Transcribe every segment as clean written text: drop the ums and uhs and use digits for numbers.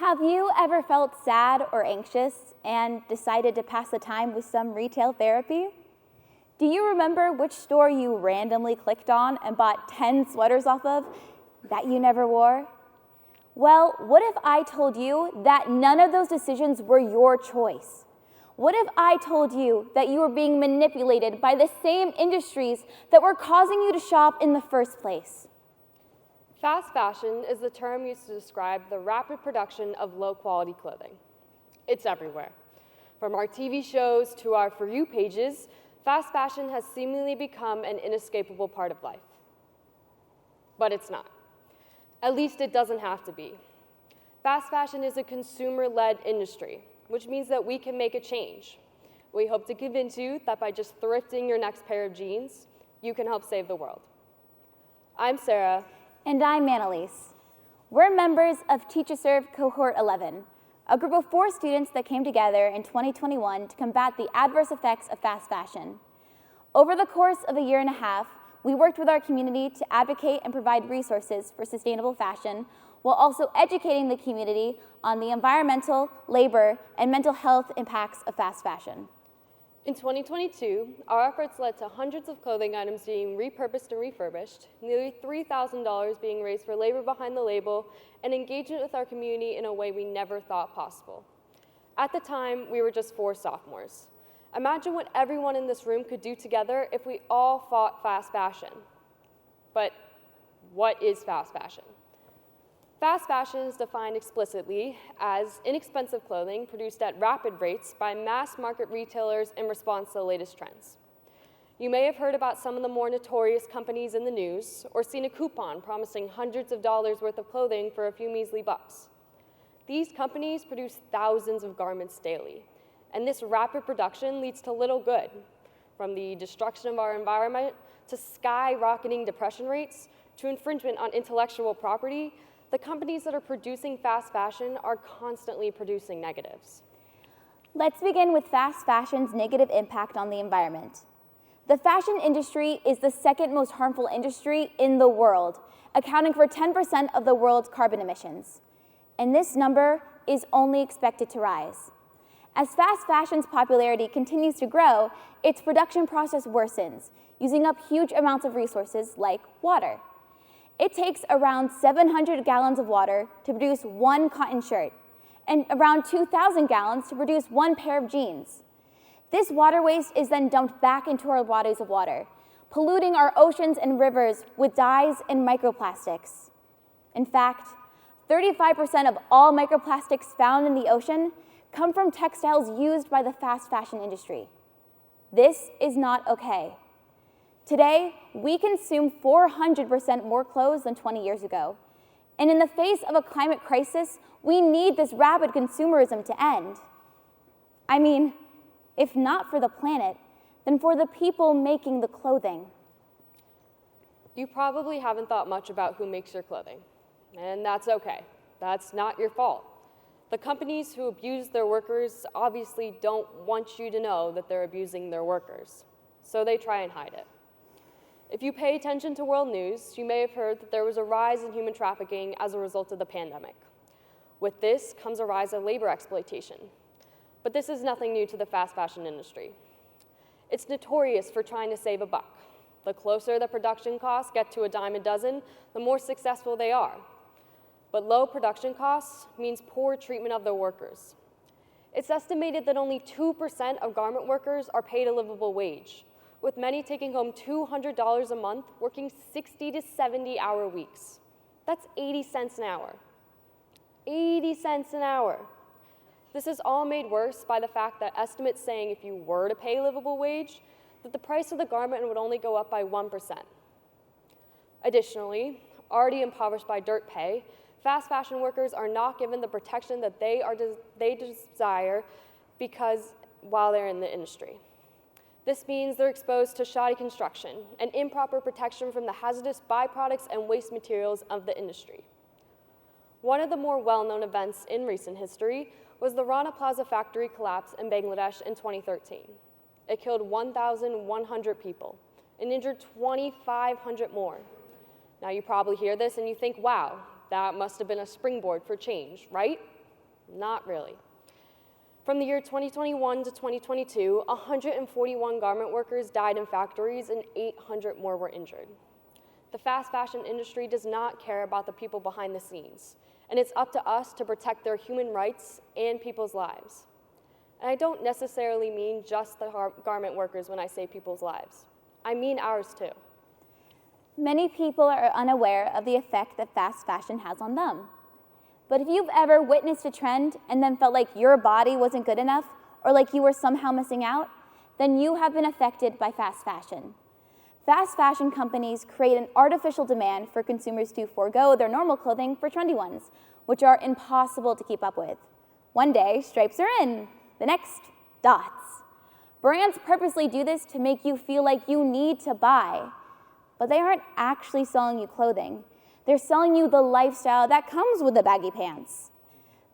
Have you ever felt sad or anxious and decided to pass the time with some retail therapy? Do you remember which store you randomly clicked on and bought 10 sweaters off of that you never wore? Well, what if I told you that none of those decisions were your choice? What if I told you that you were being manipulated by the same industries that were causing you to shop in the first place? Fast fashion is the term used to describe the rapid production of low-quality clothing. It's everywhere. From our TV shows to our For You pages, fast fashion has seemingly become an inescapable part of life. But it's not. At least it doesn't have to be. Fast fashion is a consumer-led industry, which means that we can make a change. We hope to convince you that by just thrifting your next pair of jeans, you can help save the world. I'm Sarah. And I'm Annalise. We're members of TEDxYouth Cohort 11, a group of 4 students that came together in 2021 to combat the adverse effects of fast fashion. Over the course of a year and a half, we worked with our community to advocate and provide resources for sustainable fashion, while also educating the community on the environmental, labor, and mental health impacts of fast fashion. In 2022, our efforts led to hundreds of clothing items being repurposed and refurbished, nearly $3,000 being raised for labor behind the label, and engagement with our community in a way we never thought possible. At the time, we were just 4 sophomores. Imagine what everyone in this room could do together if we all fought fast fashion. But what is fast fashion? Fast fashion is defined explicitly as inexpensive clothing produced at rapid rates by mass market retailers in response to the latest trends. You may have heard about some of the more notorious companies in the news or seen a coupon promising hundreds of dollars worth of clothing for a few measly bucks. These companies produce thousands of garments daily, and this rapid production leads to little good, from the destruction of our environment to skyrocketing depression rates to infringement on intellectual property. The companies that are producing fast fashion are constantly producing negatives. Let's begin with fast fashion's negative impact on the environment. The fashion industry is the second most harmful industry in the world, accounting for 10% of the world's carbon emissions. And this number is only expected to rise. As fast fashion's popularity continues to grow, its production process worsens, using up huge amounts of resources like water. It takes around 700 gallons of water to produce 1 cotton shirt, and around 2,000 gallons to produce 1 pair of jeans. This water waste is then dumped back into our bodies of water, polluting our oceans and rivers with dyes and microplastics. In fact, 35% of all microplastics found in the ocean come from textiles used by the fast fashion industry. This is not okay. Today, we consume 400% more clothes than 20 years ago. And in the face of a climate crisis, we need this rapid consumerism to end. I mean, if not for the planet, then for the people making the clothing. You probably haven't thought much about who makes your clothing, and that's okay. That's not your fault. The companies who abuse their workers obviously don't want you to know that they're abusing their workers, so they try and hide it. If you pay attention to world news, you may have heard that there was a rise in human trafficking as a result of the pandemic. With this comes a rise of labor exploitation. But this is nothing new to the fast fashion industry. It's notorious for trying to save a buck. The closer the production costs get to a dime a dozen, the more successful they are. But low production costs means poor treatment of their workers. It's estimated that only 2% of garment workers are paid a livable wage, with many taking home $200 a month, working 60 to 70-hour weeks. That's 80 cents an hour. 80 cents an hour. This is all made worse by the fact that estimates saying if you were to pay a livable wage, that the price of the garment would only go up by 1%. Additionally, already impoverished by dirt pay, fast fashion workers are not given the protection that they desire while they're in the industry. This means they're exposed to shoddy construction and improper protection from the hazardous byproducts and waste materials of the industry. One of the more well-known events in recent history was the Rana Plaza factory collapse in Bangladesh in 2013. It killed 1,100 people and injured 2,500 more. Now you probably hear this and you think, wow, that must have been a springboard for change, right? Not really. From the year 2021 to 2022, 141 garment workers died in factories and 800 more were injured. The fast fashion industry does not care about the people behind the scenes, and it's up to us to protect their human rights and people's lives. And I don't necessarily mean just the garment workers when I say people's lives. I mean ours too. Many people are unaware of the effect that fast fashion has on them. But if you've ever witnessed a trend and then felt like your body wasn't good enough or like you were somehow missing out, then you have been affected by fast fashion. Fast fashion companies create an artificial demand for consumers to forego their normal clothing for trendy ones, which are impossible to keep up with. One day, stripes are in. The next, dots. Brands purposely do this to make you feel like you need to buy, but they aren't actually selling you clothing. They're selling you the lifestyle that comes with the baggy pants.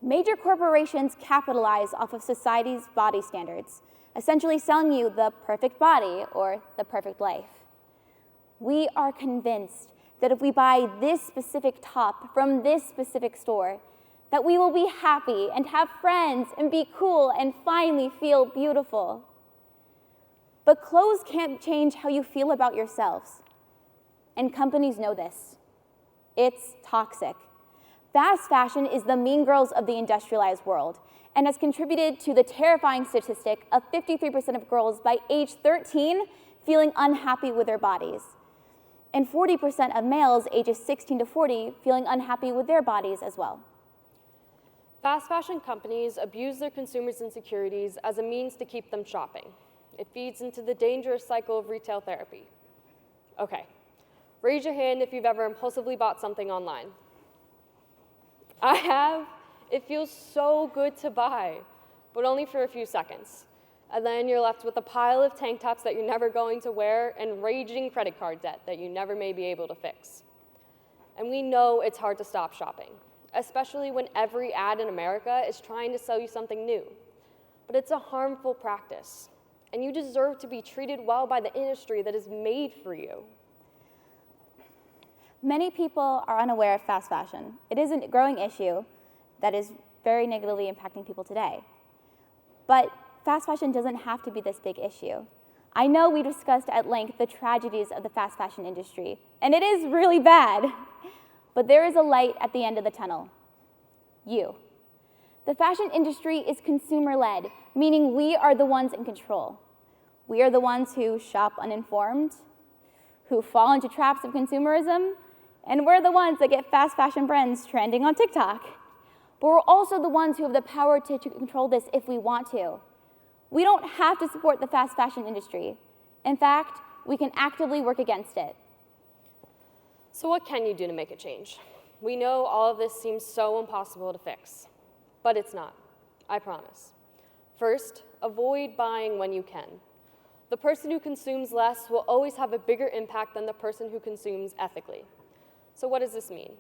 Major corporations capitalize off of society's body standards, essentially selling you the perfect body or the perfect life. We are convinced that if we buy this specific top from this specific store, that we will be happy and have friends and be cool and finally feel beautiful. But clothes can't change how you feel about yourselves. And companies know this. It's toxic. Fast fashion is the mean girls of the industrialized world and has contributed to the terrifying statistic of 53% of girls by age 13 feeling unhappy with their bodies, and 40% of males ages 16 to 40 feeling unhappy with their bodies as well. Fast fashion companies abuse their consumers' insecurities as a means to keep them shopping. It feeds into the dangerous cycle of retail therapy. Okay, raise your hand if you've ever impulsively bought something online. I have. It feels so good to buy, but only for a few seconds. And then you're left with a pile of tank tops that you're never going to wear and raging credit card debt that you never may be able to fix. And we know it's hard to stop shopping, especially when every ad in America is trying to sell you something new. But it's a harmful practice, and you deserve to be treated well by the industry that is made for you. Many people are unaware of fast fashion. It is a growing issue that is very negatively impacting people today. But fast fashion doesn't have to be this big issue. I know we discussed at length the tragedies of the fast fashion industry, and it is really bad. But there is a light at the end of the tunnel. You. The fashion industry is consumer-led, meaning we are the ones in control. We are the ones who shop uninformed, who fall into traps of consumerism, and we're the ones that get fast fashion brands trending on TikTok. But we're also the ones who have the power to control this if we want to. We don't have to support the fast fashion industry. In fact, we can actively work against it. So what can you do to make a change? We know all of this seems so impossible to fix, but it's not, I promise. First, avoid buying when you can. The person who consumes less will always have a bigger impact than the person who consumes ethically. So what does this mean?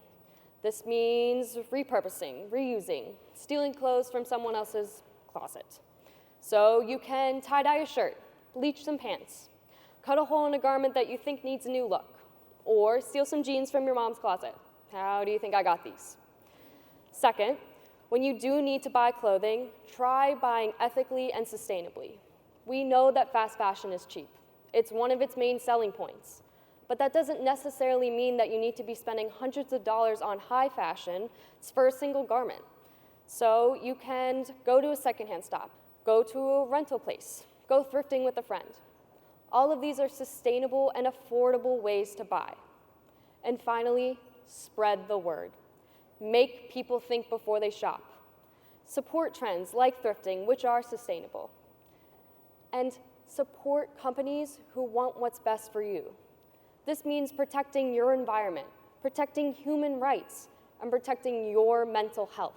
This means repurposing, reusing, stealing clothes from someone else's closet. So you can tie-dye a shirt, bleach some pants, cut a hole in a garment that you think needs a new look, or steal some jeans from your mom's closet. How do you think I got these? Second, when you do need to buy clothing, try buying ethically and sustainably. We know that fast fashion is cheap. It's one of its main selling points. But that doesn't necessarily mean that you need to be spending hundreds of dollars on high fashion for a single garment. So you can go to a secondhand stop, go to a rental place, go thrifting with a friend. All of these are sustainable and affordable ways to buy. And finally, spread the word. Make people think before they shop. Support trends like thrifting, which are sustainable. And support companies who want what's best for you. This means protecting your environment, protecting human rights, and protecting your mental health.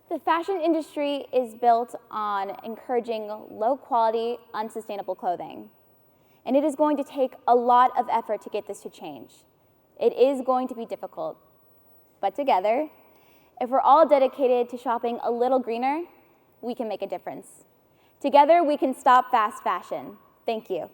The fashion industry is built on encouraging low-quality, unsustainable clothing. And it is going to take a lot of effort to get this to change. It is going to be difficult. But together, if we're all dedicated to shopping a little greener, we can make a difference. Together, we can stop fast fashion. Thank you.